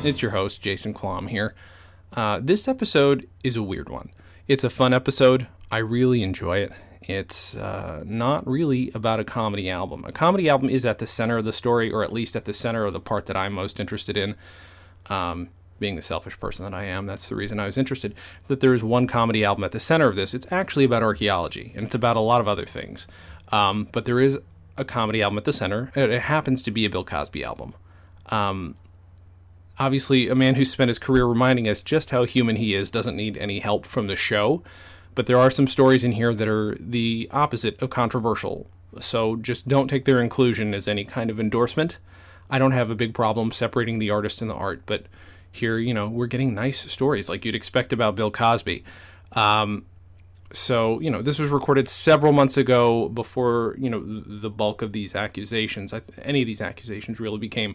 It's your host, Jason Klamm here. This episode is a weird one. It's a fun episode. I really enjoy it. It's not really about a comedy album. A comedy album is at the center of the story, or at least at the center of the part that I'm most interested in. Being the selfish person that I am, that's the reason I was interested. That there is one comedy album at the center of this. It's actually about archaeology, and it's about a lot of other things. But there is a comedy album at the center. It happens to be a Bill Cosby album. Obviously, a man who spent his career reminding us just how human he is doesn't need any help from the show. But there are some stories in here that are the opposite of controversial. So just don't take their inclusion as any kind of endorsement. I don't have a big problem separating the artist and the art, but here, we're getting nice stories like you'd expect about Bill Cosby. So, this was recorded several months ago before, the bulk of these accusations, any of these accusations really became,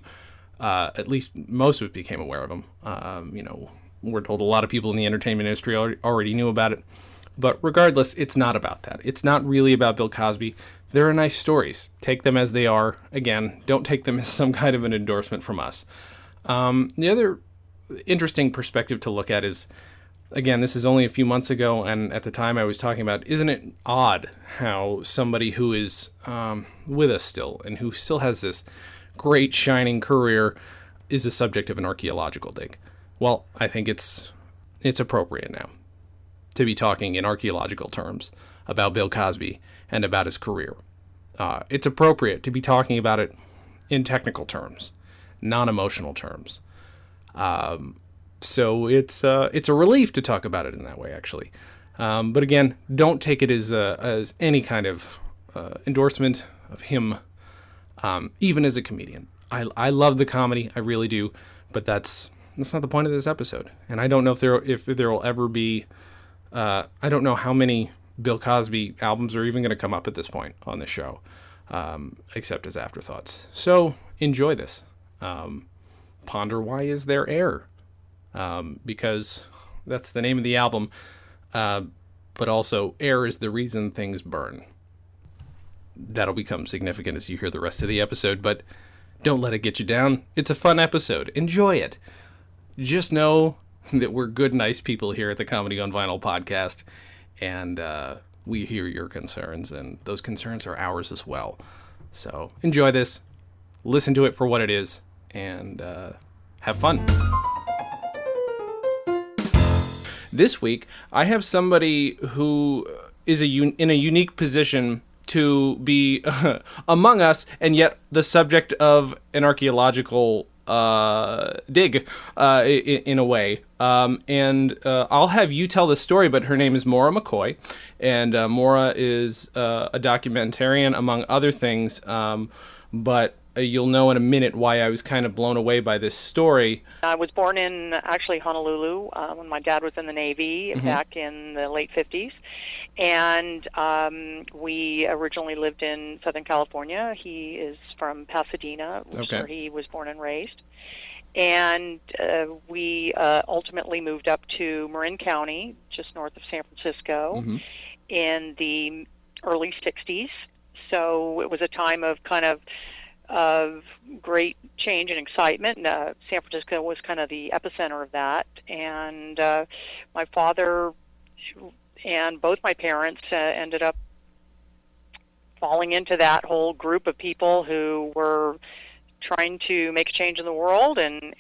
at least most of it became aware of them. We're told a lot of people in the entertainment industry already knew about it. But regardless, it's not about that. It's not really about Bill Cosby. There are nice stories. Take them as they are. Again, don't take them as some kind of an endorsement from us. The other interesting perspective to look at is, again, this is only a few months ago, and at the time I was talking about, isn't it odd how somebody who is with us still, and who still has this great shining career, is the subject of an archaeological dig? Well, I think it's appropriate now to be talking in archaeological terms about Bill Cosby and about his career. It's appropriate to be talking about it in technical terms, non-emotional terms. So it's a relief to talk about it in that way, actually. But again, don't take it as any kind of endorsement of him, even as a comedian. I love the comedy, I really do, but that's not the point of this episode. And I don't know if there will ever be. I don't know how many Bill Cosby albums are even going to come up at this point on the show, except as afterthoughts. So enjoy this. Ponder why is there air? Because that's the name of the album. But also, air is the reason things burn. That'll become significant as you hear the rest of the episode, but don't let it get you down. It's a fun episode. Enjoy it. Just know that we're good, nice people here at the Comedy on Vinyl podcast, and we hear your concerns, and those concerns are ours as well. So enjoy this, listen to it for what it is, and have fun. This week, I have somebody who is in a unique position to be among us, and yet the subject of an archaeological dig in a way. And I'll have you tell the story, but her name is Maura McCoy, and Maura is a documentarian, among other things, but you'll know in a minute why I was kind of blown away by this story. I was born in, actually, Honolulu when my dad was in the Navy back in the late 50s. And we originally lived in Southern California. He is from Pasadena, where he was born and raised. And we ultimately moved up to Marin County, just north of San Francisco, in the early 60s. So it was a time of kind of great change and excitement. San Francisco was kind of the epicenter of that. And my father and both my parents ended up falling into that whole group of people who were trying to make a change in the world, and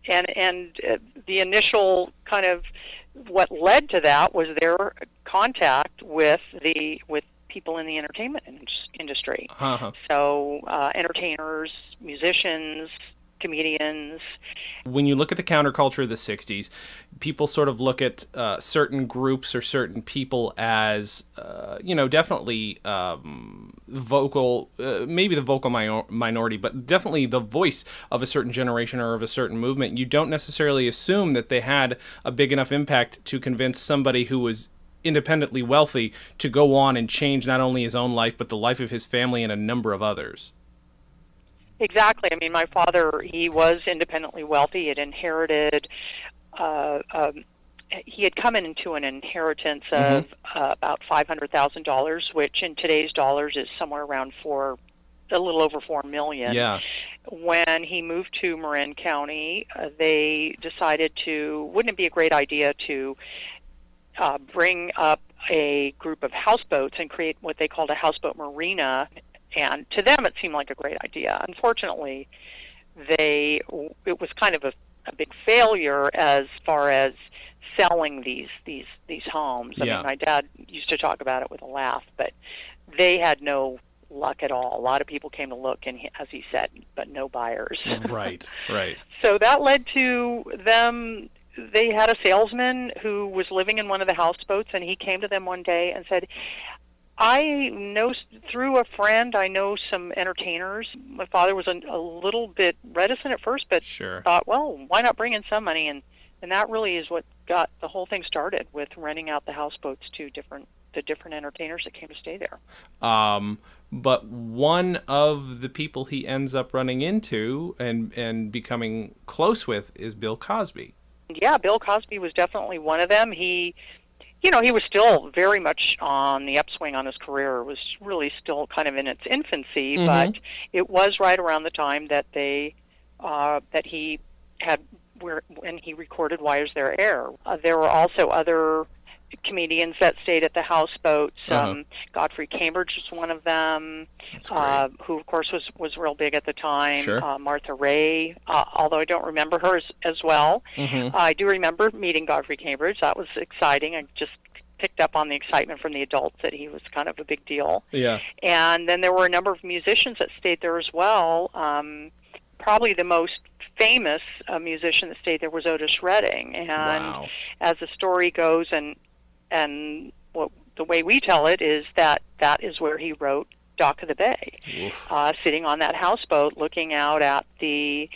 the initial kind of what led to that was their contact with people in the entertainment industry. So entertainers, musicians, comedians. When you look at the counterculture of the 60s, people sort of look at certain groups or certain people as, definitely vocal, maybe the vocal minority, but definitely the voice of a certain generation or of a certain movement. You don't necessarily assume that they had a big enough impact to convince somebody who was independently wealthy to go on and change not only his own life, but the life of his family and a number of others. Exactly. I mean, my father, he was independently wealthy. He had inherited, he had come into an inheritance of about $500,000, which in today's dollars is somewhere around $4 a little over 4 million. Yeah. When he moved to Marin County, they decided wouldn't it be a great idea to bring up a group of houseboats and create what they called a houseboat marina? And to them, it seemed like a great idea. Unfortunately, it was kind of a big failure as far as selling these homes. I mean, my dad used to talk about it with a laugh, but they had no luck at all. A lot of people came to look, and as he said, but no buyers. Right. So that led to them. They had a salesman who was living in one of the houseboats, and he came to them one day and said, I know through a friend, I know some entertainers. My father was a little bit reticent at first, but thought, well, why not bring in some money? And that really is what got the whole thing started, with renting out the houseboats to the different entertainers that came to stay there. But one of the people he ends up running into and becoming close with is Bill Cosby. Yeah, Bill Cosby was definitely one of them. He was still very much on the upswing on his career. It was really still kind of in its infancy, but it was right around the time that that he had when he recorded Why Is There Air. There were also other comedians that stayed at the houseboats. Godfrey Cambridge was one of them, who of course was real big at the time. Martha Ray, although I don't remember her as well. I do remember meeting Godfrey Cambridge. That was exciting. I just picked up on the excitement from the adults that he was kind of a big deal. Yeah. And then there were a number of musicians that stayed there as well. Probably the most famous musician that stayed there was Otis Redding. And as the story goes, and the way we tell it is that is where he wrote Dock of the Bay, sitting on that houseboat looking out at the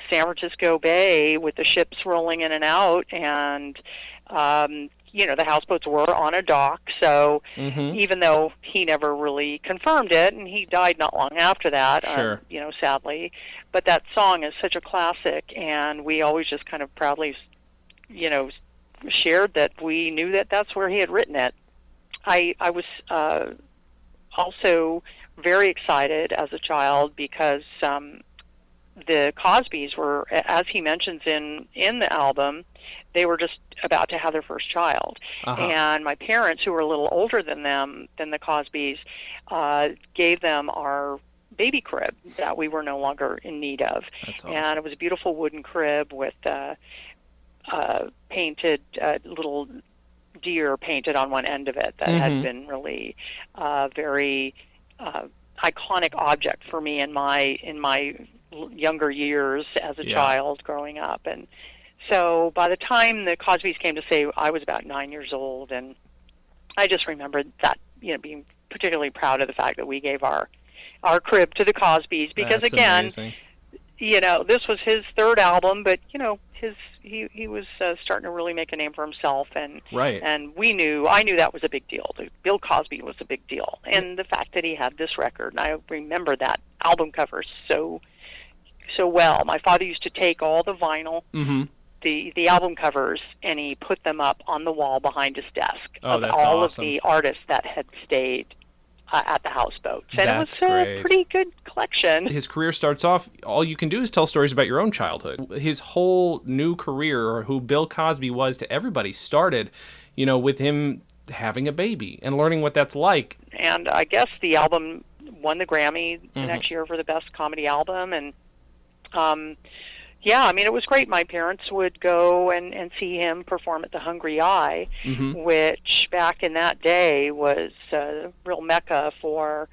San Francisco Bay with the ships rolling in and out, and the houseboats were on a dock, so even though he never really confirmed it, and he died not long after that, sadly, but that song is such a classic, and we always just kind of proudly, shared that we knew that that's where he had written it. I was also very excited as a child because the Cosbys were, as he mentions in the album, they were just about to have their first child. And my parents, who were a little older than the Cosbys, gave them our baby crib that we were no longer in need of. That's awesome. And it was a beautiful wooden crib with painted little deer painted on one end of it that had been really very iconic object for me in my younger years as a child growing up. And so by the time the Cosbys came to say, I was about 9 years old, and I just remembered that, being particularly proud of the fact that we gave our crib to the Cosbys, because That's again, amazing. This was his third album, but he was starting to really make a name for himself, and and I knew that was a big deal. Bill Cosby was a big deal, and the fact that he had this record, and I remember that album cover so well. My father used to take all the vinyl, the album covers, and he put them up on the wall behind his desk of all of the artists that had stayed at the houseboats. And it was a pretty good collection. His career starts off, all you can do is tell stories about your own childhood. His whole new career, or who Bill Cosby was to everybody, started, with him having a baby and learning what that's like. And I guess the album won the Grammy the next year for the best comedy album. And it was great. My parents would go and see him perform at the Hungry Eye, which back in that day was a real mecca for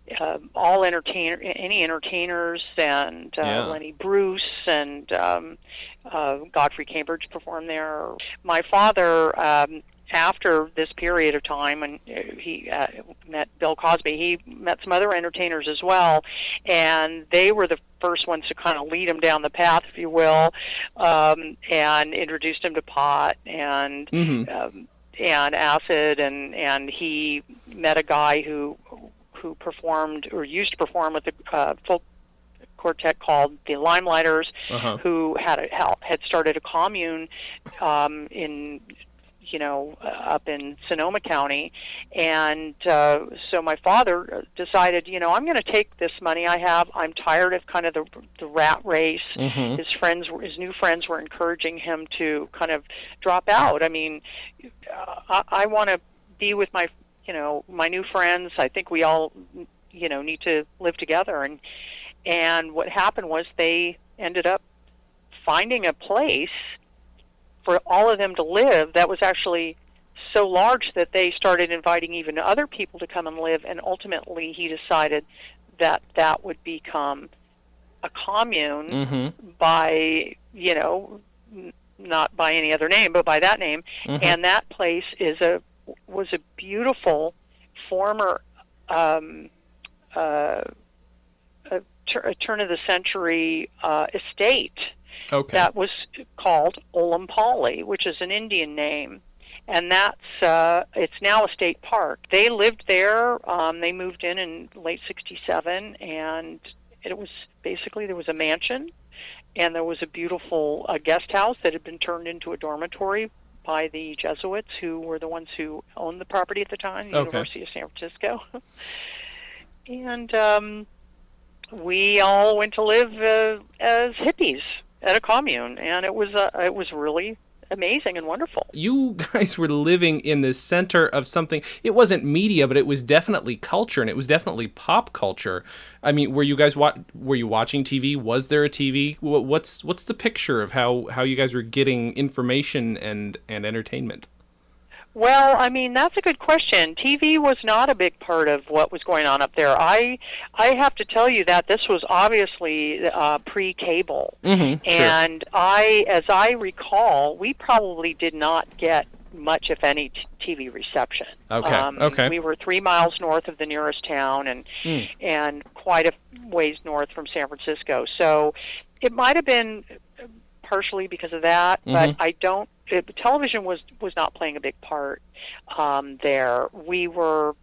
any entertainers, and Lenny Bruce and Godfrey Cambridge performed there. My father, after this period of time when he met Bill Cosby, he met some other entertainers as well, and they were the first ones to kind of lead him down the path, if you will, and introduced him to pot and acid, and he met a guy who performed, or used to perform, with the folk quartet called the Limelighters, who had started a commune in up in Sonoma County. And so my father decided, I'm going to take this money I have. I'm tired of kind of the rat race. Mm-hmm. His new friends were encouraging him to kind of drop out. I mean, I want to be with my new friends. I think we all, need to live together. And what happened was they ended up finding a place for all of them to live that was actually so large that they started inviting even other people to come and live, and ultimately he decided that that would become a commune Mm-hmm. by, not by any other name, but by that name. Mm-hmm. And that place was a beautiful former a turn-of-the-century estate Okay. that was called Olampali, which is an Indian name, and that's it's now a state park. They lived there. They moved in late '67, and it was basically there was a mansion, and there was a beautiful guest house that had been turned into a dormitory by the Jesuits, who were the ones who owned the property at the time, the University of San Francisco. And we all went to live as hippies at a commune, and it was really amazing and wonderful. You guys were living in the center of something. It wasn't media, but it was definitely culture, and it was definitely pop culture. I mean, were you guys were you watching TV? Was there a TV? What's the picture of how you guys were getting information and entertainment? Well, I mean, that's a good question. TV was not a big part of what was going on up there. I have to tell you that this was obviously pre-cable. Mm-hmm, and as I recall, we probably did not get much, if any, TV reception. Okay. We were 3 miles north of the nearest town and quite a ways north from San Francisco. So it might have been partially because of that, but I don't. Television was not playing a big part there. We were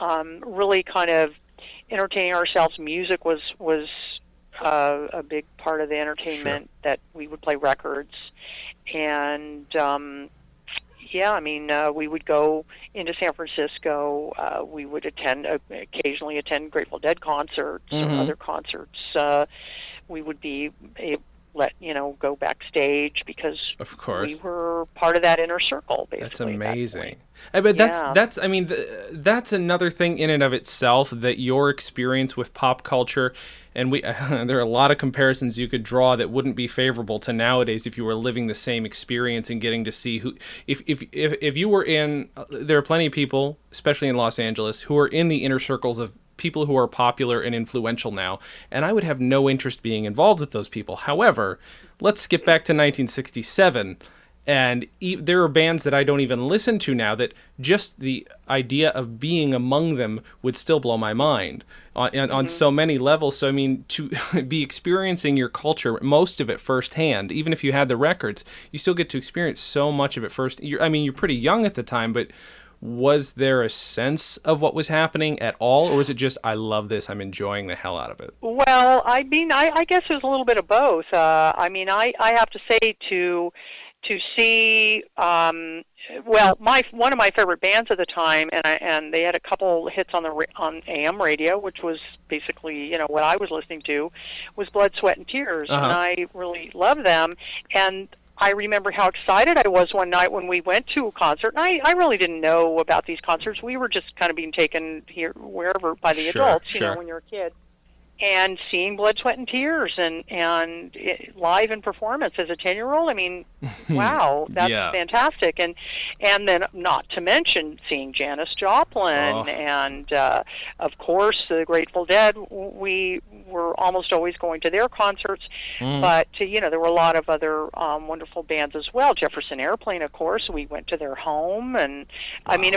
really kind of entertaining ourselves. Music was a big part of the entertainment. That we would play records, and we would go into San Francisco. We would occasionally attend Grateful Dead concerts or other concerts. We would be go backstage because of course we were part of that inner circle, basically. That's amazing. But that's I mean, that's another thing in and of itself, that your experience with pop culture, and there are a lot of comparisons you could draw that wouldn't be favorable to nowadays if you were living the same experience and getting to see who, if you were in, there are plenty of people, especially in Los Angeles, who are in the inner circles of people who are popular and influential now, and I would have no interest being involved with those people. However, let's skip back to 1967, and there are bands that I don't even listen to now that just the idea of being among them would still blow my mind on so many levels. So I mean, to be experiencing your culture, most of it firsthand, even if you had the records, you still get to experience so much of it first. You're pretty young at the time, but was there a sense of what was happening at all, or was it just, I love this, I'm enjoying the hell out of it? Well, I mean, I guess it was a little bit of both. I have to say to see, one of my favorite bands at the time, and they had a couple hits on AM radio, which was basically what I was listening to, was Blood, Sweat, and Tears, and I really loved them. And I remember how excited I was one night when we went to a concert, and I really didn't know about these concerts. We were just kind of being taken here, wherever, by the adults, when you're a kid. And seeing Blood, Sweat, and Tears and live in performance as a 10-year-old, I mean, wow, that's fantastic. And then not to mention seeing Janis Joplin and, of course, the Grateful Dead. We were almost always going to their concerts, but, there were a lot of other wonderful bands as well. Jefferson Airplane, of course, we went to their home. And, I mean,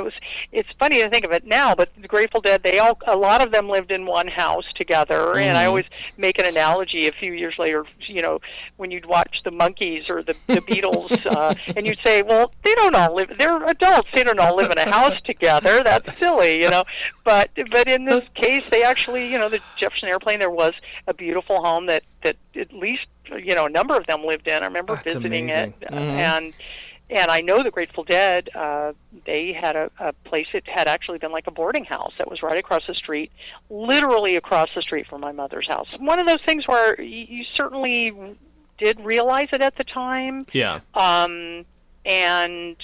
it's funny to think of it now, but the Grateful Dead, a lot of them lived in one house together. And I always make an analogy a few years later, when you'd watch the Monkees or the Beatles, and you'd say, well, they don't all live, they're adults, they don't all live in a house together, that's silly, But in this case, they actually, the Jefferson Airplane, there was a beautiful home that at least, a number of them lived in. I remember visiting it, and And I know the Grateful Dead, they had a place, it had actually been like a boarding house that was right across the street, literally across the street from my mother's house. One of those things where you certainly did realize it at the time. Yeah. And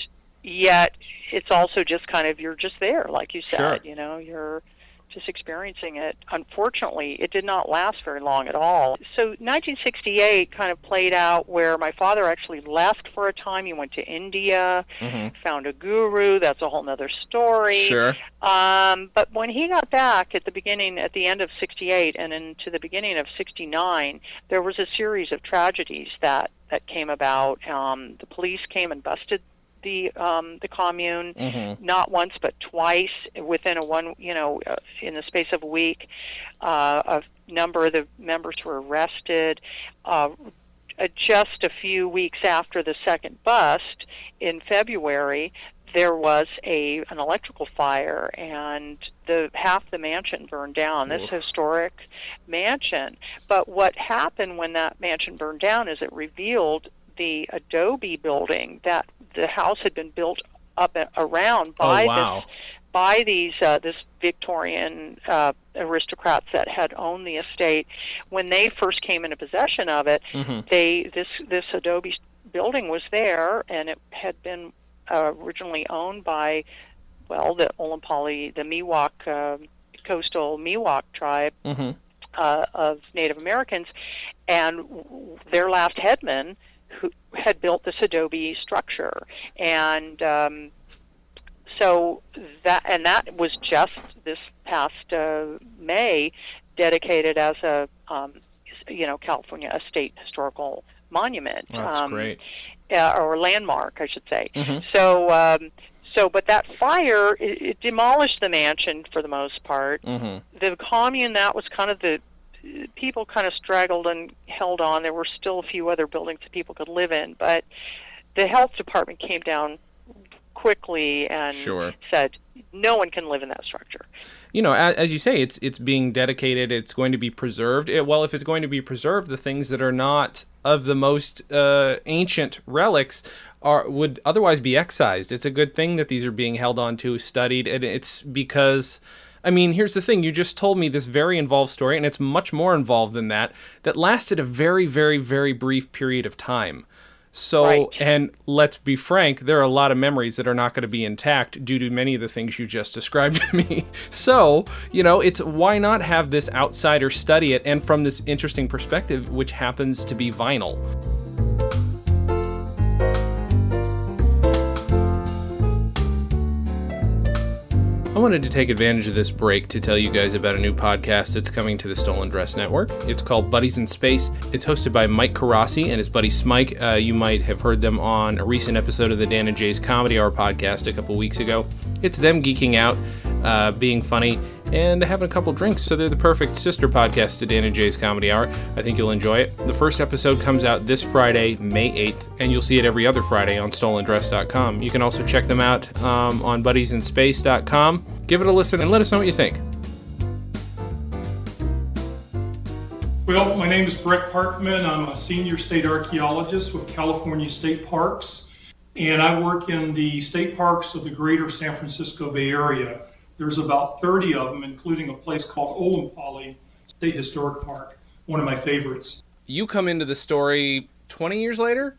yet it's also just kind of, you're just there, like you said, Sure. you know, you're just experiencing it. Unfortunately, it did not last very long at all. So 1968 kind of played out where my father actually left for a time. He went to India, found a guru. That's a whole other story. Sure. But when he got back at the end of 68 and into the beginning of 69, there was a series of tragedies that came about. The police came and busted the commune, not once but twice within in the space of a week. A number of the members were arrested. Just a few weeks after the second bust in February, there was an electrical fire, and half the mansion burned down. This historic mansion. But what happened when that mansion burned down is it revealed the adobe building that the house had been built up around by this Victorian aristocrats that had owned the estate. When they first came into possession of it, this adobe building was there, and it had been originally owned by, the Olompali, the Miwok, coastal Miwok tribe of Native Americans, and their last headman who had built this adobe structure. And so that was just this past May dedicated as a California State Historical Monument. That's great. Or landmark, I should say. But that fire, it demolished the mansion for the most part. The commune, that was kind of people kind of straggled and held on. There were still a few other buildings that people could live in, but the health department came down quickly and said, no one can live in that structure. You know, as you say, it's being dedicated, it's going to be preserved. If it's going to be preserved, the things that are not of the most ancient relics would otherwise be excised. It's a good thing that these are being held on to, studied, and it's because... I mean, here's the thing. You just told me this very involved story, and it's much more involved than that lasted a very, very, very brief period of time. So, and let's be frank, there are a lot of memories that are not going to be intact due to many of the things you just described to me. So, it's why not have this outsider study it, and from this interesting perspective, which happens to be vinyl. I wanted to take advantage of this break to tell you guys about a new podcast that's coming to the Stolen Dress Network. It's called Buddies in Space. It's hosted by Mike Carrassi and his buddy Smike. You might have heard them on a recent episode of the Dan and Jay's Comedy Hour podcast a couple weeks ago. It's them geeking out, being funny, and having a couple drinks, so they're the perfect sister podcast to Dan and Jay's Comedy Hour. I think you'll enjoy it. The first episode comes out this Friday, May 8th, and you'll see it every other Friday on stolendress.com. You can also check them out on buddiesinSpace.com. Give it a listen and let us know what you think. Well, my name is Breck Parkman. I'm a senior state archaeologist with California State Parks, and I work in the state parks of the greater San Francisco Bay Area. There's about 30 of them, including a place called Olompali State Historic Park, one of my favorites. You come into the story 20 years later,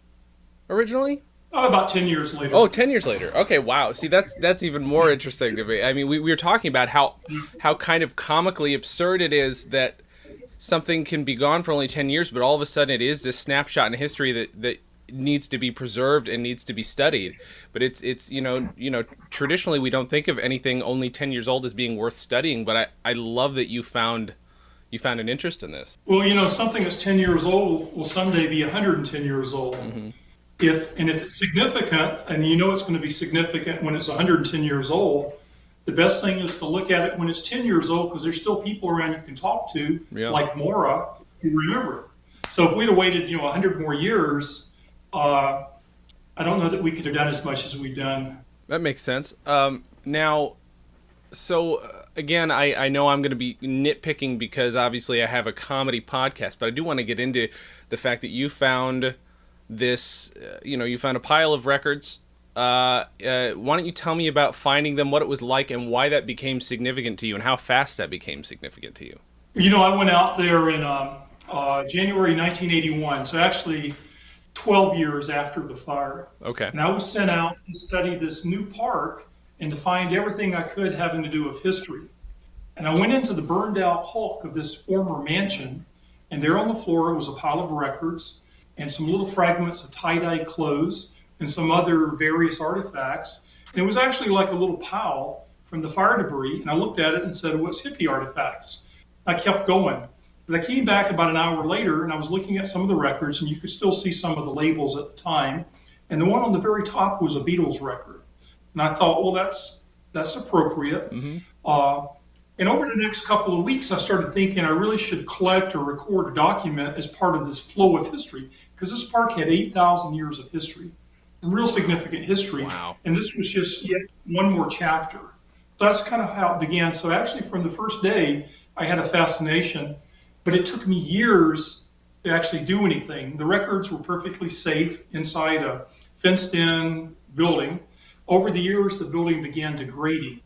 originally? About 10 years later. Oh, 10 years later. Okay, wow. See, that's even more interesting to me. I mean, we were talking about how kind of comically absurd it is that something can be gone for only 10 years, but all of a sudden it is this snapshot in history that needs to be preserved and needs to be studied. But it's traditionally we don't think of anything only 10 years old as being worth studying, but I love that you found an interest in this. Well, something that's 10 years old will someday be 110 years old. If it's significant, and it's going to be significant when it's 110 years old, the best thing is to look at it when it's 10 years old, because there's still people around you can talk to, like Maura, who remember. So if we'd have waited, 100 more years, I don't know that we could have done as much as we've done. That makes sense. Now, again, I know I'm going to be nitpicking because obviously I have a comedy podcast, but I do want to get into the fact that you found this, you found a pile of records. Why don't you tell me about finding them, what it was like, and why that became significant to you, and how fast that became significant to you? I went out there in January 1981, so actually 12 years after the fire. Okay. And I was sent out to study this new park and to find everything I could having to do with history. And I went into the burned out hulk of this former mansion, and there on the floor was a pile of records and some little fragments of tie-dye clothes and some other various artifacts. And it was actually like a little pile from the fire debris, and I looked at it and said, well, it's hippie artifacts. I kept going. But I came back about an hour later, and I was looking at some of the records, and you could still see some of the labels at the time. And the one on the very top was a Beatles record. And I thought, well, that's appropriate. Mm-hmm. And over the next couple of weeks, I started thinking I really should collect or record or document as part of this flow of history, because this park had 8,000 years of history, real significant history. Wow. And this was just yet one more chapter. So that's kind of how it began. So actually, from the first day, I had a fascination, but it took me years to actually do anything. The records were perfectly safe inside a fenced-in building. Over the years, the building began degrading,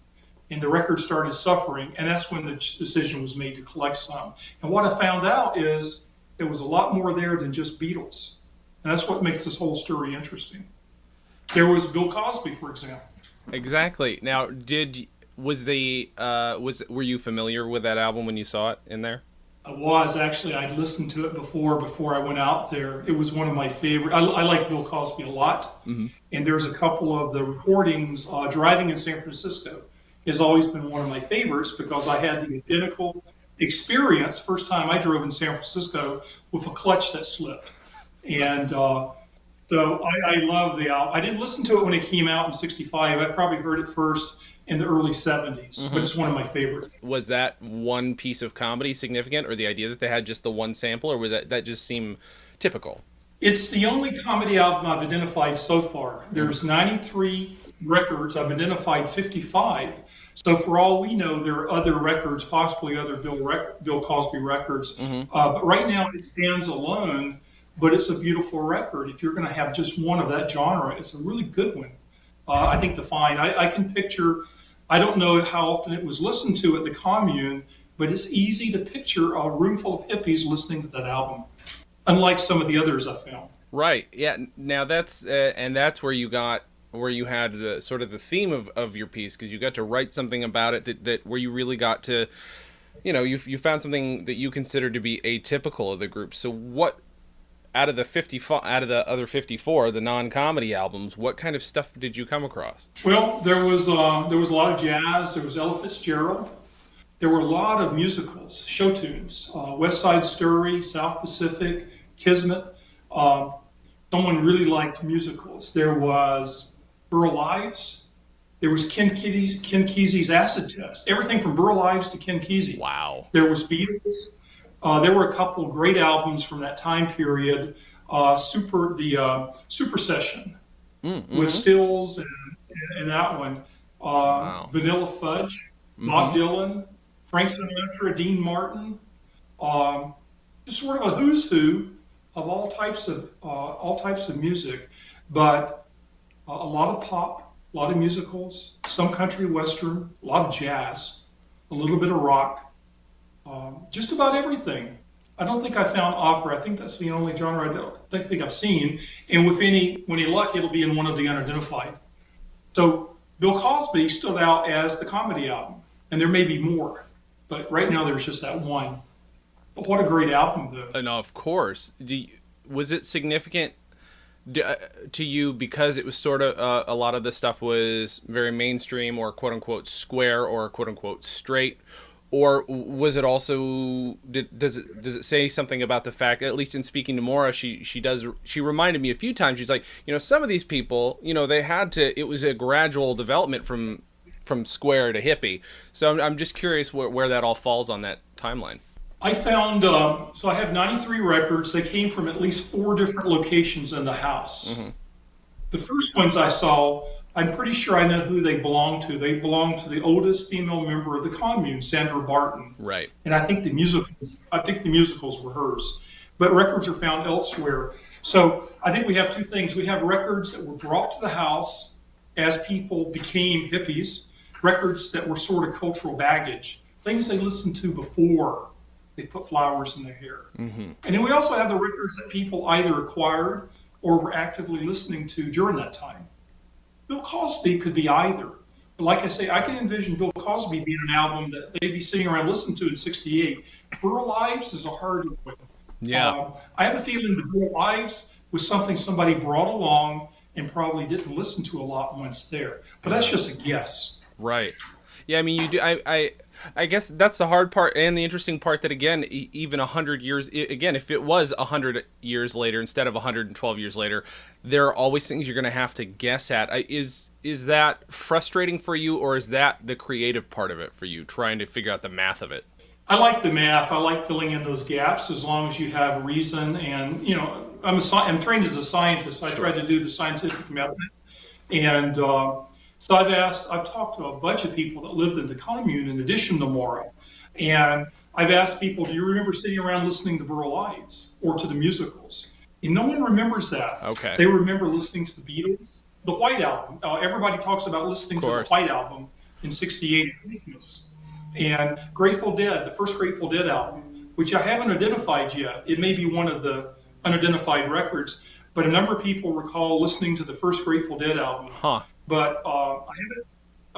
and the records started suffering, and that's when the decision was made to collect some. And what I found out is there was a lot more there than just Beatles, and that's what makes this whole story interesting. There was Bill Cosby, for example. Exactly. Now, were you familiar with that album when you saw it in there? I was actually. I'd listened to it before I went out there. It was one of my favorite. I like Bill Cosby a lot, mm-hmm. And there's a couple of the recordings. Driving in San Francisco has always been one of my favorites because I had the identical experience first time I drove in San Francisco with a clutch that slipped, and so I love the album. I didn't listen to it when it came out in '65. I probably heard it first in the early '70s, mm-hmm. But it's one of my favorites. Was that one piece of comedy significant, or the idea that they had just the one sample, or was that just seem typical? It's the only comedy album I've identified so far. There's 93 records. I've identified 55. So for all we know, there are other records, possibly other Bill Cosby records. Mm-hmm. But right now it stands alone, but it's a beautiful record. If you're going to have just one of that genre, it's a really good one. I think to find. I can picture, I don't know how often it was listened to at the commune, but it's easy to picture a room full of hippies listening to that album, unlike some of the others I found. Right. Yeah. Now that's where you had sort of the theme of your piece, because you got to write something about it that where you really got to, you found something that you considered to be atypical of the group. So what, out of the other 54, the non-comedy albums, what kind of stuff did you come across? Well, there was a lot of jazz. There was Ella Fitzgerald. There were a lot of musicals, show tunes, West Side Story, South Pacific, Kismet. Someone really liked musicals. There was Burl Ives. There was Ken Kesey's Acid Test. Everything from Burl Ives to Ken Kesey. Wow. There was Beatles. There were a couple of great albums from that time period. Super Session mm-hmm. with Stills and that one. Wow. Vanilla Fudge, mm-hmm. Bob Dylan, Frank Sinatra, Dean Martin. Just sort of a who's who of all types of music, but a lot of pop, a lot of musicals, some country western, a lot of jazz, a little bit of rock. Just about everything. I don't think I found opera. I think that's the only genre I think I've seen. And with any luck, it'll be in one of the unidentified. So Bill Cosby stood out as the comedy album, and there may be more, but right now there's just that one. But what a great album, though. And of course, was it significant to you because it was sort of a lot of the stuff was very mainstream or quote unquote square or quote unquote straight? Or was it also, does it say something about the fact, at least in speaking to Maura, she reminded me a few times, she's like, some of these people, they had to, it was a gradual development from square to hippie. So I'm just curious where that all falls on that timeline. I found, so I have 93 records. They came from at least 4 different locations in the house. Mm-hmm. The first ones I saw, I'm pretty sure I know who they belong to. They belong to the oldest female member of the commune, Sandra Barton. Right. And I think the musicals were hers. But records are found elsewhere. So I think we have two things. We have records that were brought to the house as people became hippies, records that were sort of cultural baggage, things they listened to before they put flowers in their hair. And then we also have the records that people either acquired or were actively listening to during that time. Bill Cosby could be either. But like I say, I can envision Bill Cosby being an album that they'd be sitting around listening to in '68. Burl Ives is a harder one. Yeah. I have a feeling that Burl Ives was something somebody brought along and probably didn't listen to a lot once there. But that's just a guess. Right. Yeah, I mean, you do. I guess that's the hard part and the interesting part that, again, even 100 years, again, if it was 100 years later instead of 112 years later, there are always things you're going to have to guess at. Is that frustrating for you, or is that the creative part of it for you, trying to figure out the math of it? I like the math. I like filling in those gaps as long as you have reason. And, I'm trained as a scientist. I try to do the scientific method. And so I've talked to a bunch of people that lived in the commune in addition to Maura. And I've asked people, do you remember sitting around listening to Burl Ives or to the musicals? And no one remembers that. Okay. They remember listening to the Beatles, the White Album. Everybody talks about listening to the White Album in '68 at Christmas. And Grateful Dead, the first Grateful Dead album, which I haven't identified yet. It may be one of the unidentified records, but a number of people recall listening to the first Grateful Dead album. But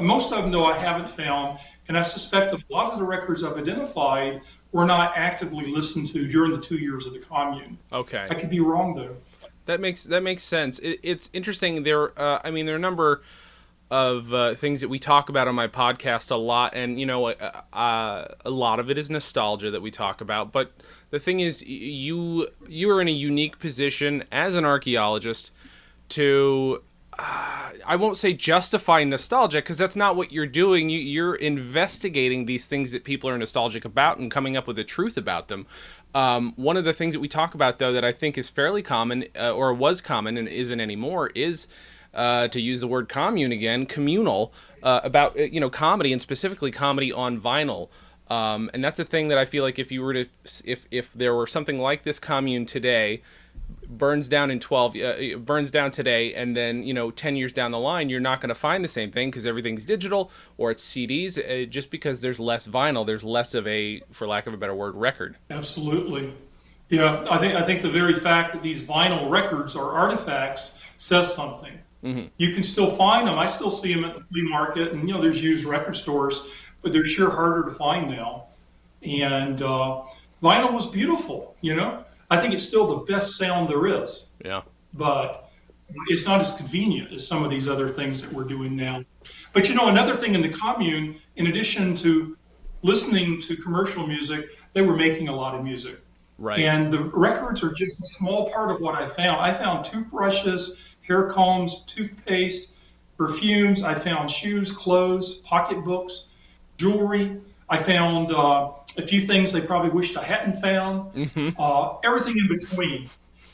most of them, though, I haven't found, and I suspect a lot of the records I've identified were not actively listened to during the 2 years of the commune. Okay. I could be wrong, though. That makes sense. It's interesting. There are a number of things that we talk about on my podcast a lot, and a lot of it is nostalgia that we talk about. But the thing is, you are in a unique position as an archaeologist to, I won't say justify nostalgia, because that's not what you're doing. You're investigating these things that people are nostalgic about and coming up with the truth about them. One of the things that we talk about, though, that I think is fairly common, or was common and isn't anymore, is, to use the word commune again, communal, about comedy, and specifically comedy on vinyl. And that's a thing that I feel like if if there were something like this commune today, burns down today, and then 10 years down the line, you're not going to find the same thing because everything's digital or it's CDs. Just because there's less vinyl, there's less of a, for lack of a better word, record. Absolutely. Yeah, I think the very fact that these vinyl records are artifacts says something. You can still find them. I still see them at the flea market, and there's used record stores, but they're sure harder to find now. And vinyl was beautiful. I think it's still the best sound there is. Yeah. But it's not as convenient as some of these other things that we're doing now. But another thing in the commune, in addition to listening to commercial music, they were making a lot of music. Right. And the records are just a small part of what I found. I found toothbrushes, hair combs, toothpaste, perfumes. I found shoes, clothes, pocketbooks, jewelry. I found a few things they probably wished I hadn't found. Everything in between.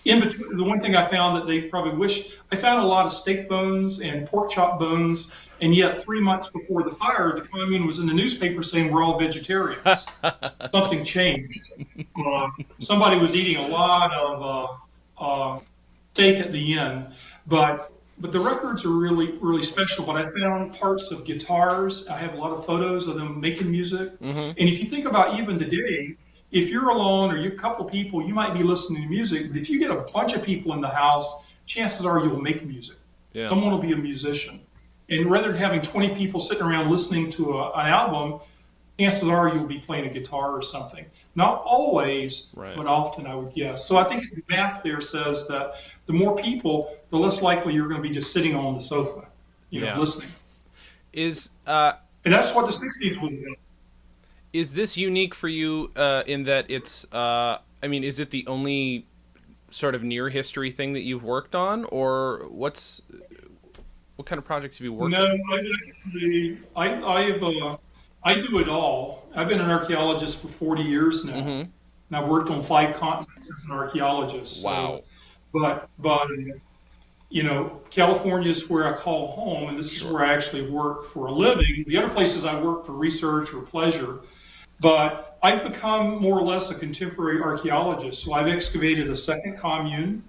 The one thing I found that they probably wished, I found a lot of steak bones and pork chop bones, and yet 3 months before the fire, the commune was in the newspaper saying we're all vegetarians. Something changed. Somebody was eating a lot of steak at the inn, but the records are really, really special. But I found parts of guitars. I have a lot of photos of them making music. And if you think about even today, if you're alone or you're a couple people, you might be listening to music. But if you get a bunch of people in the house, chances are you'll make music. Yeah. Someone will be a musician. And rather than having 20 people sitting around listening to an album, chances are you'll be playing a guitar or something. Not always, but often, I would guess. So I think the math there says that the more people, the less likely you're going to be just sitting on the sofa, listening. And that's what the 60s was about. Is this unique for you in that it's, is it the only sort of near history thing that you've worked on, or what kind of projects have you worked on? No, I do it all. I've been an archaeologist for 40 years now, and I've worked on 5 continents as an archaeologist. Wow. So, but California is where I call home, and this is where I actually work for a living. The other places I work for research or pleasure. But I've become more or less a contemporary archaeologist. So I've excavated a second commune.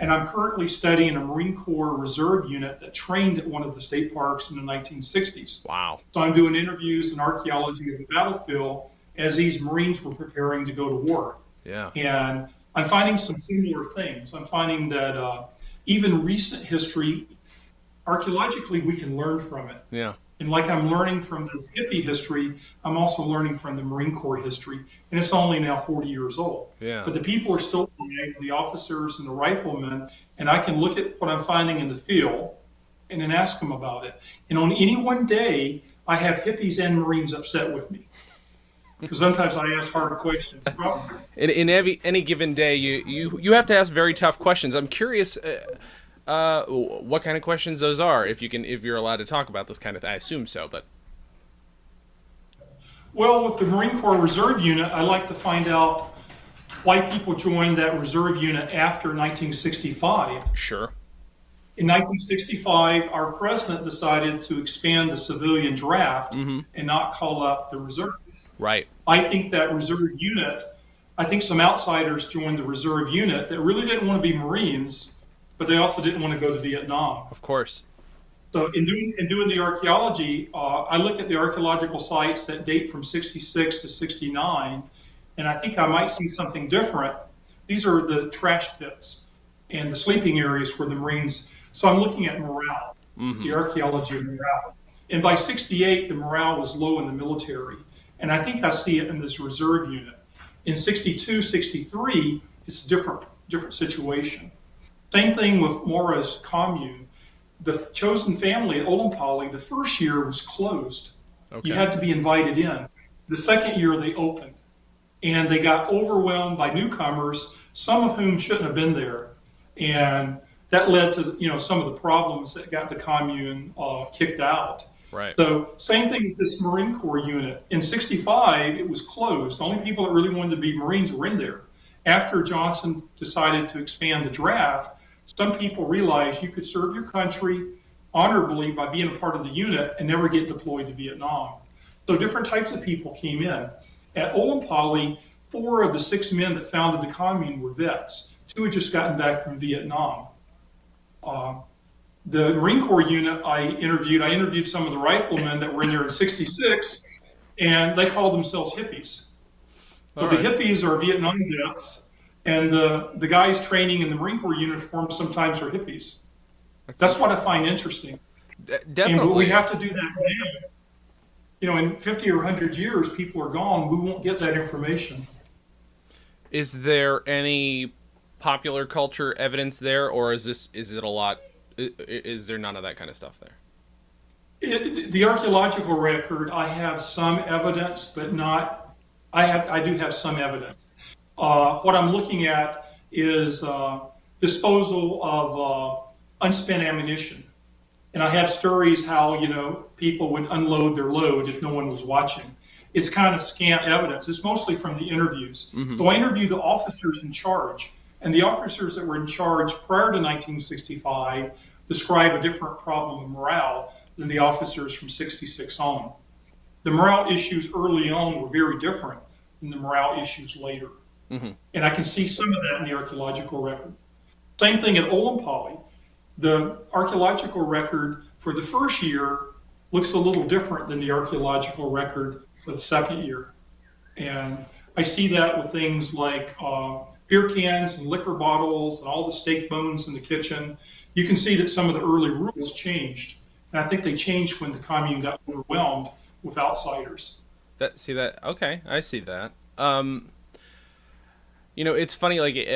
And I'm currently studying a Marine Corps Reserve unit that trained at one of the state parks in the 1960s. Wow. So I'm doing interviews and archaeology of the battlefield as these Marines were preparing to go to war. Yeah. And I'm finding some similar things. I'm finding that even recent history, archaeologically, we can learn from it. Yeah. And like I'm learning from this hippie history, I'm also learning from the Marine Corps history. And it's only now 40 years old. Yeah. But the people are still alive, the officers and the riflemen, and I can look at what I'm finding in the field and then ask them about it. And on any one day, I have hippies and Marines upset with me. Because sometimes I ask hard questions. In any given day, you have to ask very tough questions. I'm curious what kind of questions those are, if you're allowed to talk about this kind of thing. I assume so, but. Well, with the Marine Corps Reserve Unit, I like to find out why people joined that reserve unit after 1965. Sure. In 1965, our president decided to expand the civilian draft and not call up the reservists. Right. I think that reserve unit, I think some outsiders joined the reserve unit that really didn't want to be Marines, but they also didn't want to go to Vietnam. Of course. So in doing the archaeology, I look at the archaeological sites that date from 66 to 69, and I think I might see something different. These are the trash pits and the sleeping areas for the Marines. So I'm looking at morale, the archaeology of morale. And by 68, the morale was low in the military. And I think I see it in this reserve unit. In 62, 63, it's a different situation. Same thing with Maura's commune. The chosen family at Olompali, the first year was closed. Okay. You had to be invited in. The second year they opened. And they got overwhelmed by newcomers, some of whom shouldn't have been there. And that led to some of the problems that got the commune kicked out. Right. So same thing with this Marine Corps unit. In 65, it was closed. The only people that really wanted to be Marines were in there. After Johnson decided to expand the draft, some people realized you could serve your country honorably by being a part of the unit and never get deployed to Vietnam. So different types of people came in. At Olompali, 4 of the 6 men that founded the commune were vets. 2 had just gotten back from Vietnam. The Marine Corps unit I interviewed some of the riflemen that were in there in 66, and they called themselves hippies. So the hippies are Vietnam vets, and the guys training in the Marine Corps uniform sometimes are hippies. That's what I find interesting. Definitely. And we have to do that now. In 50 or 100 years, people are gone. We won't get that information. Is there any popular culture evidence there, or is it a lot? Is there none of that kind of stuff there? The archaeological record, I have some evidence, but not. I do have some evidence. What I'm looking at is disposal of unspent ammunition, and I have stories how people would unload their load if no one was watching. It's kind of scant evidence. It's mostly from the interviews. So I interviewed the officers in charge. And the officers that were in charge prior to 1965 describe a different problem of morale than the officers from 66 on. The morale issues early on were very different than the morale issues later. And I can see some of that in the archaeological record. Same thing at Olompali. The archaeological record for the first year looks a little different than the archaeological record for the second year. And I see that with things like beer cans and liquor bottles and all the steak bones in the kitchen. You can see that some of the early rules changed. And I think they changed when the commune got overwhelmed with outsiders. Okay, I see that. It's funny, like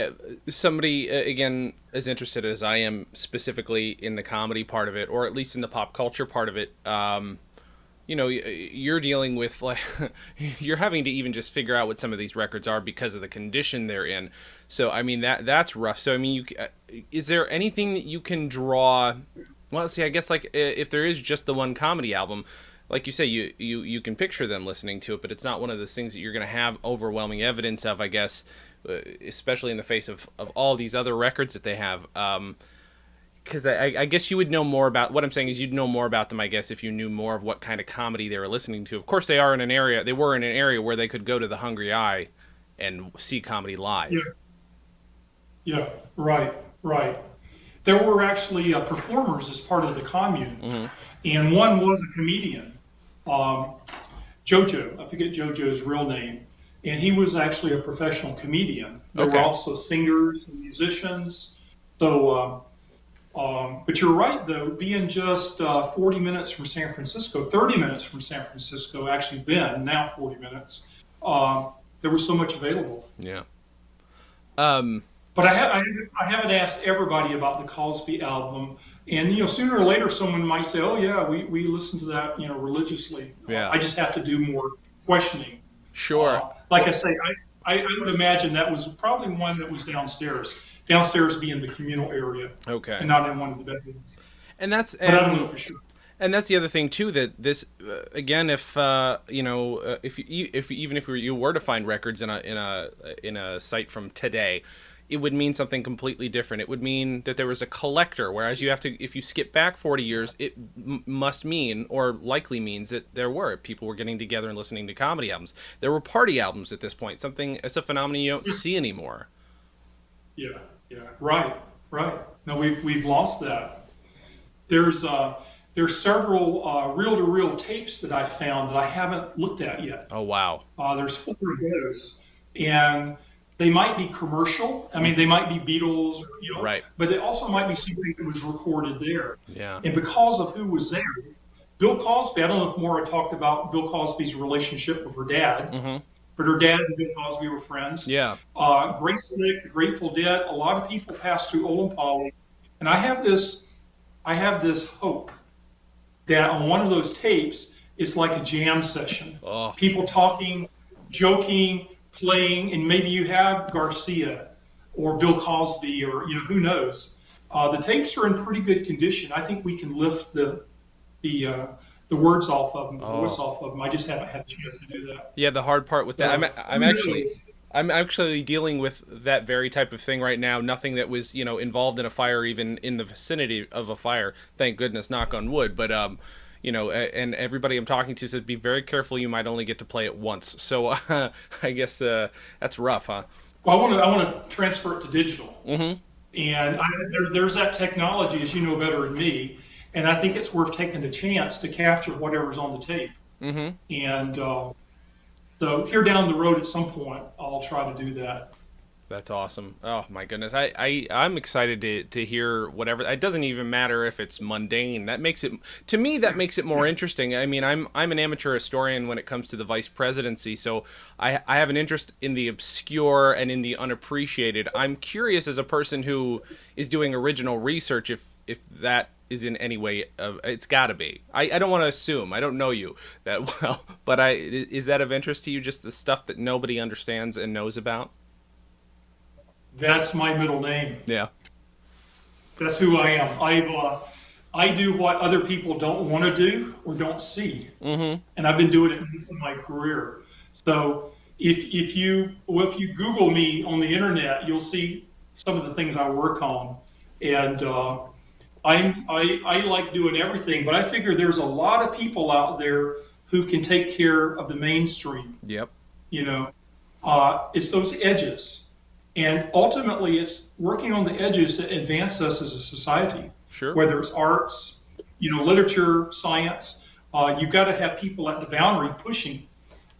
somebody, again, as interested as I am specifically in the comedy part of it, or at least in the pop culture part of it, you're dealing with, like, you're having to even just figure out what some of these records are because of the condition they're in. So, I mean, that's rough. So, I mean, is there anything that you can draw? Well, see, I guess, like, if there is just the one comedy album, like you say, you can picture them listening to it, but it's not one of those things that you're going to have overwhelming evidence of, I guess, especially in the face of all these other records that they have. Because I guess you would know more about, what I'm saying is you'd know more about them, I guess, if you knew more of what kind of comedy they were listening to. Of course, they were in an area where they could go to the Hungry Eye and see comedy live. Yeah, right. right. There were actually performers as part of the commune, Mm-hmm. and one was a comedian, um, Jojo. I forget Jojo's real name, and he was actually a professional comedian. There were Okay. also singers and musicians. So, but you're right though. Being just 40 minutes from San Francisco, 30 minutes from San Francisco, actually then now 40 minutes. There was so much available. Yeah. Um, But I haven't asked everybody about the Cosby album, and sooner or later someone might say, "Oh yeah, we listen to that religiously." yeah. I just have to do more questioning. Sure. Like I say, I would imagine that was probably one that was downstairs. Downstairs being the communal area, Okay. and not in one of the bedrooms. And that's But I don't know for sure. and that's the other thing too, that this again, if if even if you were to find records in a site from today, it would mean something completely different. It would mean that there was a collector, whereas you have to, if you skip back 40 years, it must mean, or likely means, that there were people were getting together and listening to comedy albums. There were party albums at this point. Something, it's a phenomenon you don't see anymore. Yeah, yeah, right, right. No, we've lost that. There's several reel-to-reel tapes that I found that I haven't looked at yet. Oh wow. There's four of those, and they might be commercial. I mean, they might be Beatles, Right. but they also might be something that was recorded there. Yeah. And because of who was there, Bill Cosby. I don't know if Maura talked about Bill Cosby's relationship with her dad, Mm-hmm. but her dad and Bill Cosby were friends. Yeah. Grace Slick, the Grateful Dead. A lot of people passed through Olympali, and I have this hope that on one of those tapes, it's like a jam session. Oh. People talking, joking, playing, and maybe you have Garcia or Bill Cosby or who knows. The tapes are in pretty good condition. I think we can lift the words off of them, the voice off of them. I just haven't had a chance to do that. Yeah, the hard part with that, I'm actually dealing with that very type of thing right now. Nothing that was, involved in a fire, even in the vicinity of a fire. Thank goodness, knock on wood. But and everybody I'm talking to said, be very careful. You might only get to play it once. So I guess that's rough, huh? Well, I want to transfer it to digital, Mm-hmm. and there's that technology, as you know better than me, and I think it's worth taking the chance to capture whatever's on the tape. Mm-hmm. And so here down the road at some point, I'll try to do that. That's awesome. Oh my goodness. I'm excited to hear whatever. It doesn't even matter if it's mundane. That makes it more interesting. I mean, I'm an amateur historian when it comes to the vice presidency, so I have an interest in the obscure and in the unappreciated. I'm curious, as a person who is doing original research, if that is in any way it's got to be. I don't want to assume. I don't know you that well, but is that of interest to you, just the stuff that nobody understands and knows about? That's my middle name. Yeah. That's who I am. I do what other people don't want to do or don't see, Mm-hmm. and I've been doing it most of my career. So if you Google me on the internet, you'll see some of the things I work on, and I like doing everything. But I figure there's a lot of people out there who can take care of the mainstream. Yep. It's those edges. And ultimately, it's working on the edges that advance us as a society. Sure. Whether it's arts, literature, science, you've got to have people at the boundary pushing.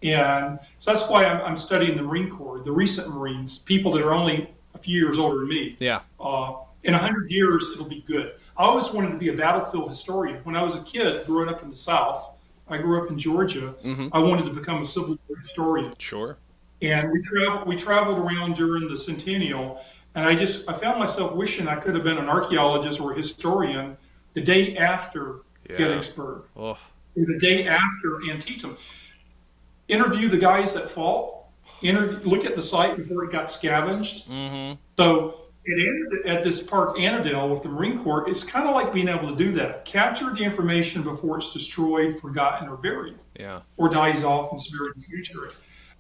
And so that's why I'm studying the Marine Corps, the recent Marines, people that are only a few years older than me. Yeah. In 100 years, it'll be good. I always wanted to be a battlefield historian. When I was a kid growing up in the South, I grew up in Georgia. Mm-hmm. I wanted to become a Civil War historian. Sure. And we traveled around during the Centennial, and I found myself wishing I could have been an archaeologist or a historian the day after Gettysburg, Oh. or the day after Antietam. Interview the guys that fought. Look at the site before it got scavenged. Mm-hmm. So at this park, Annandale, with the Marine Corps, it's kind of like being able to do that. Capture the information before it's destroyed, forgotten, or buried. Yeah. Or dies off and is buried in the cemetery.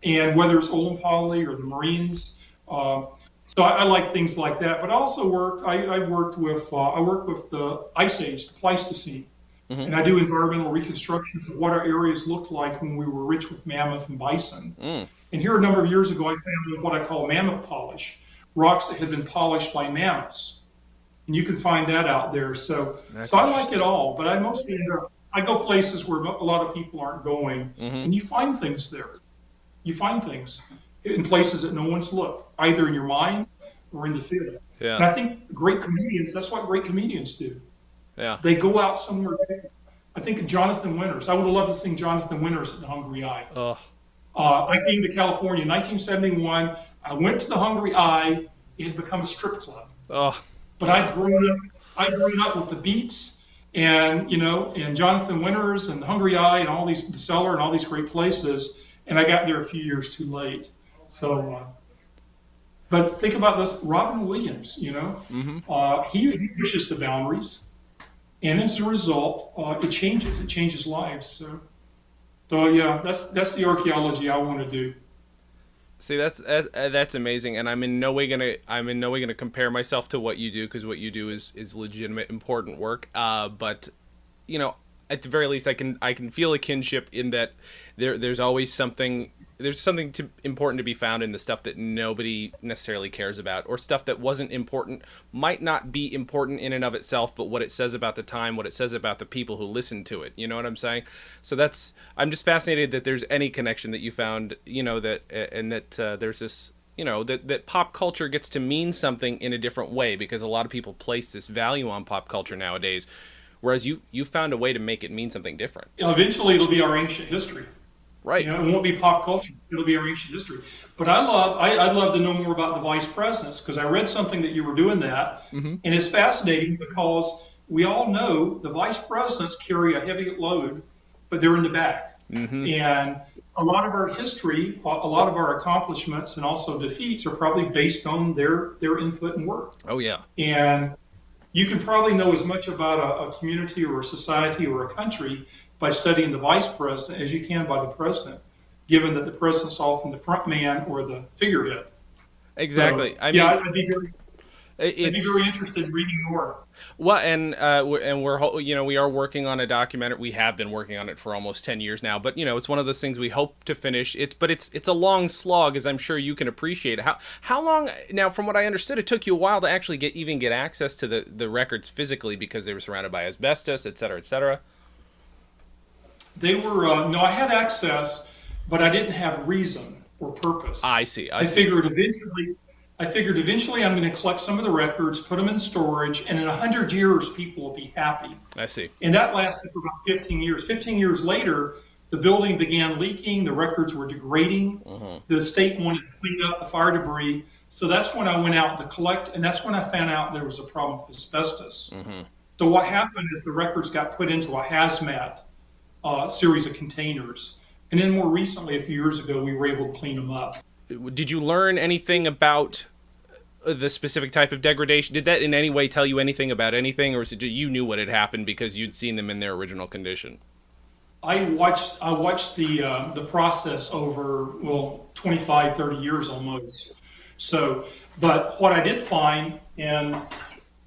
And whether it's Olympali or the Marines, so I like things like that. But I also I work with the Ice Age, the Pleistocene, Mm-hmm. and I do environmental reconstructions of what our areas looked like when we were rich with mammoth and bison. Mm. And here a number of years ago, I found what I call mammoth polish, rocks that had been polished by mammoths. and you can find that out there. So, That's so I like interesting. it all, but I mostly I go places where a lot of people aren't going, and you find things there. You find things in places that no one's looked, either in your mind or in the field. And Yeah. I think great comedians, that's what great comedians do. Yeah. They go out somewhere different. I think of Jonathan Winters. I would have loved to sing Jonathan Winters at the Hungry Eye. Oh. I came to California in 1971. I went to the Hungry Eye. It had become a strip club. Oh. But I'd grown up with the Beats and, and Jonathan Winters and the Hungry Eye and all these, the Cellar and all these great places. And I got there a few years too late. So, but think about this, Robin Williams, he pushes the boundaries. And as a result, it changes lives. So yeah, that's the archaeology I want to do. See, that's amazing, and I'm in no way gonna compare myself to what you do, because what you do is legitimate, important work. But at the very least, I can feel a kinship in that there's always something important to be found in the stuff that nobody necessarily cares about, or stuff that wasn't important, might not be important in and of itself, but what it says about the time, what it says about the people who listen to it. You know what I'm saying? So I'm just fascinated that there's any connection that you found, that there's this, that pop culture gets to mean something in a different way, because a lot of people place this value on pop culture nowadays, whereas you found a way to make it mean something different. Eventually, it'll be our ancient history. Right. It won't be pop culture. It'll be our ancient history. But I'd love to know more about the vice presidents, because I read something that you were doing that, and it's fascinating because we all know the vice presidents carry a heavy load, but they're in the back. And a lot of our history, a lot of our accomplishments, and also defeats are probably based on their input and work. Oh yeah. And you can probably know as much about a community or a society or a country by studying the vice president as you can by the president, given that the president's often the front man or the figurehead. Exactly. So, I'd be very interested in reading more. Well, and we are working on a documentary. We have been working on it for almost 10 years now, but it's one of those things we hope to finish. It's a long slog, as I'm sure you can appreciate. How long now? From what I understood, it took you a while to actually get access to the records physically, because they were surrounded by asbestos, et cetera, et cetera. They were no, I had access, but I didn't have reason or purpose. I see. I figured eventually I'm going to collect some of the records, put them in storage, and in 100 years people will be happy. I see. And that lasted for about 15 years. 15 years later, the building began leaking, the records were degrading, the state wanted to clean up the fire debris. So that's when I went out to collect, and that's when I found out there was a problem with asbestos. So what happened is the records got put into a hazmat series of containers. And then more recently, a few years ago, we were able to clean them up. Did you learn anything about the specific type of degradation? Did that in any way tell you anything about anything, or was it you knew what had happened because you'd seen them in their original condition? I watched the process over 25, 30 years almost. So, but what I did find, and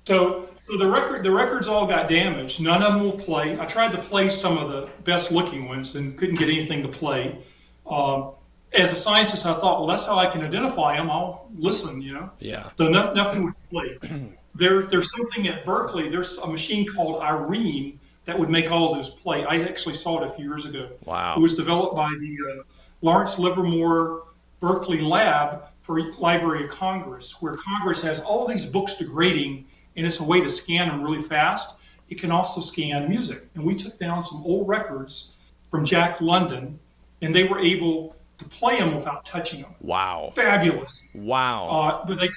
so the records all got damaged. None of them will play. I tried to play some of the best looking ones and couldn't get anything to play. As a scientist, I thought, well, that's how I can identify them. I'll listen, Yeah. So nothing would play. There's something at Berkeley. There's a machine called Irene that would make all of those play. I actually saw it a few years ago. Wow. It was developed by the Lawrence Livermore Berkeley Lab for Library of Congress, where Congress has all of these books degrading, and it's a way to scan them really fast. It can also scan music. And we took down some old records from Jack London, and they were able to play them without touching them. Wow. Fabulous. Wow. But it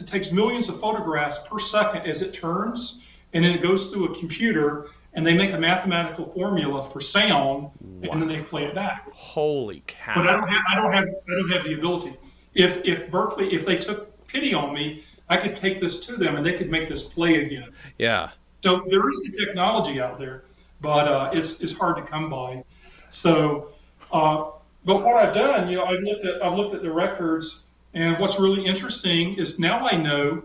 takes millions of photographs per second as it turns, and then it goes through a computer, and they make a mathematical formula for sound, and then they play it back. Holy cow. But I don't have the ability. If Berkeley, if they took pity on me, I could take this to them and they could make this play again. Yeah. So there is the technology out there, but it's hard to come by. So, but what I've done, I've looked at the records, and what's really interesting is now I know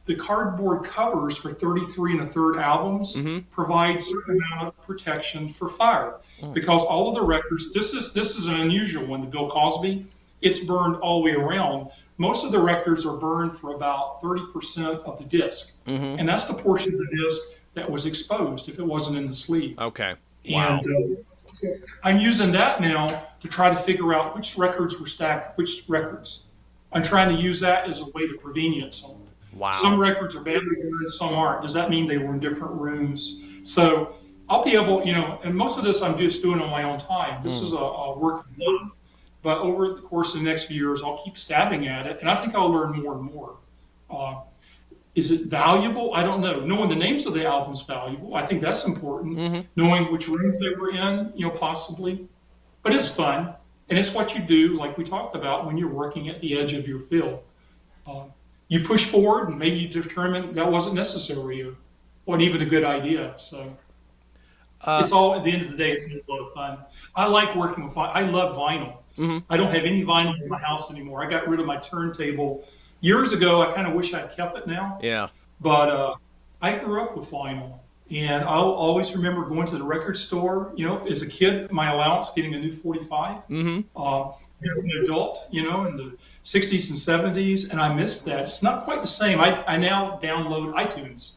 the cardboard covers for 33 1/3 albums provide a certain amount of protection for fire, because all of the records. This is an unusual one, the Bill Cosby. It's burned all the way around, most of the records are burned for about 30% of the disc. And that's the portion of the disc that was exposed if it wasn't in the sleeve. Okay. Wow. And so I'm using that now to try to figure out which records were stacked, which records. I'm trying to use that as a way to convenience them. Wow. Some records are badly burned, some aren't. Does that mean they were in different rooms? So I'll be able, and most of this I'm just doing on my own time. This is a work of love. But over the course of the next few years, I'll keep stabbing at it, and I think I'll learn more and more. Is it valuable? I don't know. Knowing the names of the albums valuable. I think that's important. Knowing which rooms they were in, possibly. But it's fun, and it's what you do, like we talked about, when you're working at the edge of your field. You push forward, and maybe you determine that wasn't necessary or wasn't even a good idea. So it's all, at the end of the day, it's a lot of fun. I like working with vinyl. I love vinyl. I don't have any vinyl in my house anymore. I got rid of my turntable years ago. I kind of wish I'd kept it now. Yeah. But I grew up with vinyl, and I'll always remember going to the record store. As a kid, my allowance getting a new 45. As an adult, in the 60s and 70s, and I missed that. It's not quite the same. I now download iTunes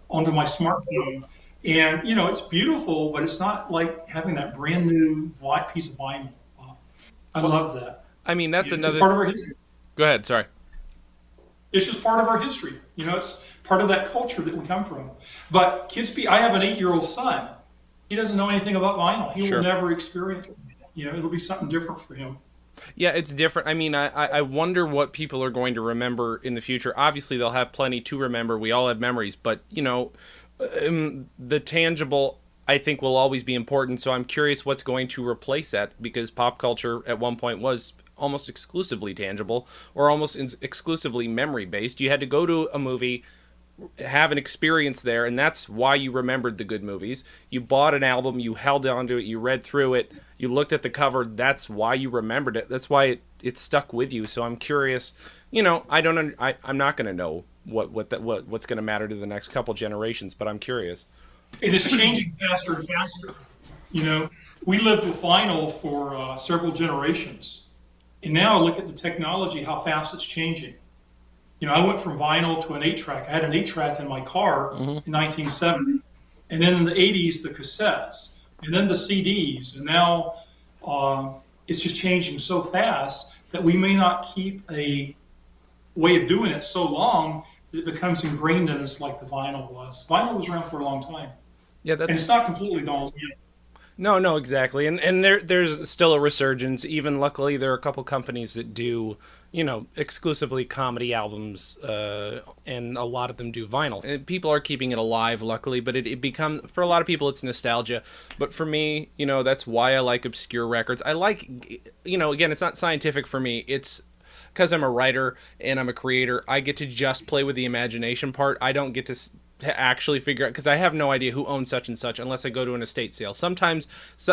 onto my smartphone, and it's beautiful, but it's not like having that brand new piece of vinyl. I love that. I mean, that's another. It's part of our history. Go ahead. Sorry. It's just part of our history. It's part of that culture that we come from. But I have an 8-year-old son. He doesn't know anything about vinyl. He will never experience it. It'll be something different for him. Yeah, it's different. I mean, I wonder what people are going to remember in the future. Obviously, they'll have plenty to remember. We all have memories. But, the tangible, I think, will always be important. So I'm curious what's going to replace that, because pop culture at one point was almost exclusively tangible or almost exclusively memory-based. You had to go to a movie, have an experience there, and that's why you remembered the good movies. You bought an album, you held on to it, you read through it, you looked at the cover. That's why you remembered it. That's why it stuck with you. So I'm curious. I'm not going to know what's going to matter to the next couple generations, but I'm curious. It is changing faster and faster. We lived with vinyl for several generations. And now I look at the technology, how fast it's changing. I went from vinyl to an 8-track. I had an 8-track in my car in 1970. And then in the 80s, the cassettes. And then the CDs. And now it's just changing so fast that we may not keep a way of doing it so long that it becomes ingrained in us like the vinyl was. Vinyl was around for a long time. Yeah, and it's not completely gone yet. No, exactly. And there's still a resurgence. Even luckily, there are a couple companies that do, exclusively comedy albums, and a lot of them do vinyl. And people are keeping it alive, luckily, but it becomes, for a lot of people, it's nostalgia. But for me, that's why I like obscure records. I like, again, it's not scientific for me. It's because I'm a writer and I'm a creator. I get to just play with the imagination part. I don't get to actually figure out, because I have no idea who owns such and such unless I go to an estate sale. Sometimes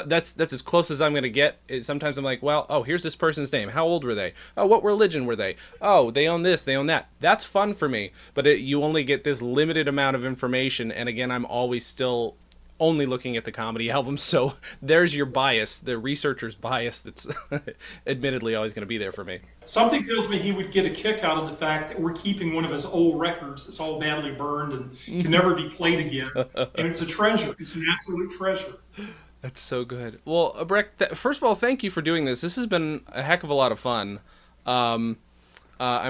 that's as close as I'm going to get. Sometimes I'm like, well, oh, here's this person's name. How old were they? Oh, what religion were they? Oh, they own this, they own that. That's fun for me, but you only get this limited amount of information. And again, I'm always still only looking at the comedy albums, so there's your bias, the researcher's bias that's admittedly always going to be there for me. Something tells me he would get a kick out of the fact that we're keeping one of his old records that's all badly burned and can never be played again. And it's a treasure. It's an absolute treasure. That's so good. Well, Breck, first of all, thank you for doing this. This has been a heck of a lot of fun. I'm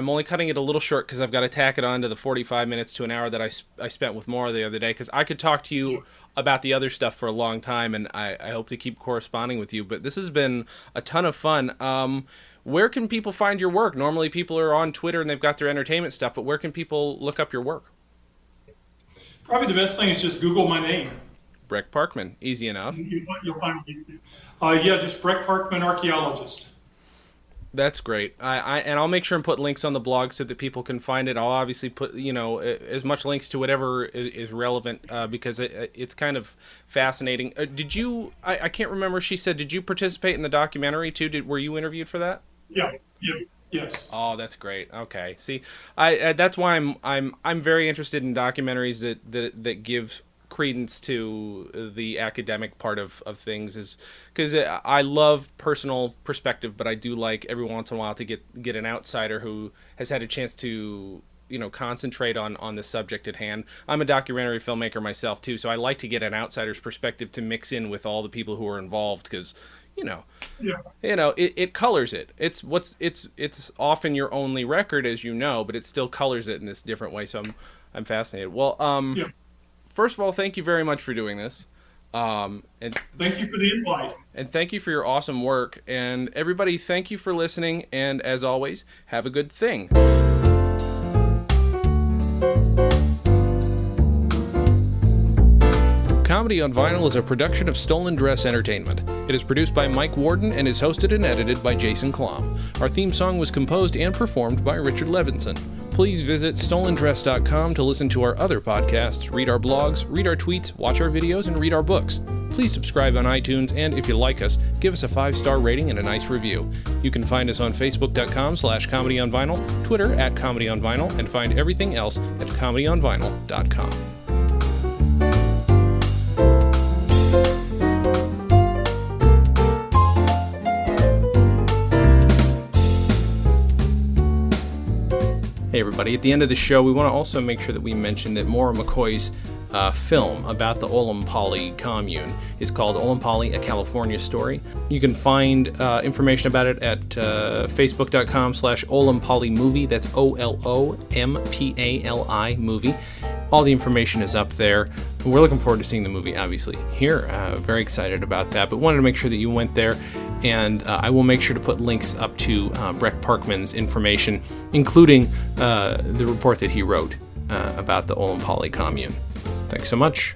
only cutting it a little short because I've got to tack it on to the 45 minutes to an hour that I spent with Maura the other day, because I could talk to you about the other stuff for a long time, and I hope to keep corresponding with you. But this has been a ton of fun. Where can people find your work? Normally people are on Twitter and they've got their entertainment stuff, but where can people look up your work? Probably the best thing is just Google my name. Breck Parkman. Easy enough. You'll find me. Just Breck Parkman, archaeologist. That's great. And I'll make sure and put links on the blog so that people can find it. I'll obviously put, as much links to whatever is relevant, because it's kind of fascinating. Did you, I can't remember, she said, did you participate in the documentary too? Were you interviewed for that? Yeah. Yes. Oh, that's great. Okay. See, that's why I'm very interested in documentaries that give credence to the academic part of things, is because I love personal perspective, but I do like every once in a while to get an outsider who has had a chance to, concentrate on the subject at hand. I'm a documentary filmmaker myself too, so I like to get an outsider's perspective to mix in with all the people who are involved, because it colors it. It's often your only record, as you know, but it still colors it in this different way. So I'm fascinated. Well, first of all, thank you very much for doing this. And thank you for the invite. And thank you for your awesome work. And everybody, thank you for listening. And as always, have a good thing. Comedy on Vinyl is a production of Stolen Dress Entertainment. It is produced by Mike Warden and is hosted and edited by Jason Klamm. Our theme song was composed and performed by Richard Levinson. Please visit stolendress.com to listen to our other podcasts, read our blogs, read our tweets, watch our videos, and read our books. Please subscribe on iTunes, and if you like us, give us a 5-star rating and a nice review. You can find us on facebook.com/comedyonvinyl, Twitter @comedyonvinyl, and find everything else at comedyonvinyl.com. Hey everybody, at the end of the show, we want to also make sure that we mention that Maura McCoy's film about the Olompali commune is called Olompali, A California Story. You can find information about it at facebook.com/Olompali movie. That's OLOMPALI movie. All the information is up there. We're looking forward to seeing the movie, obviously, here. Very excited about that, but wanted to make sure that you went there. And I will make sure to put links up to Breck Parkman's information, including the report that he wrote about the Olompali commune. Thanks so much.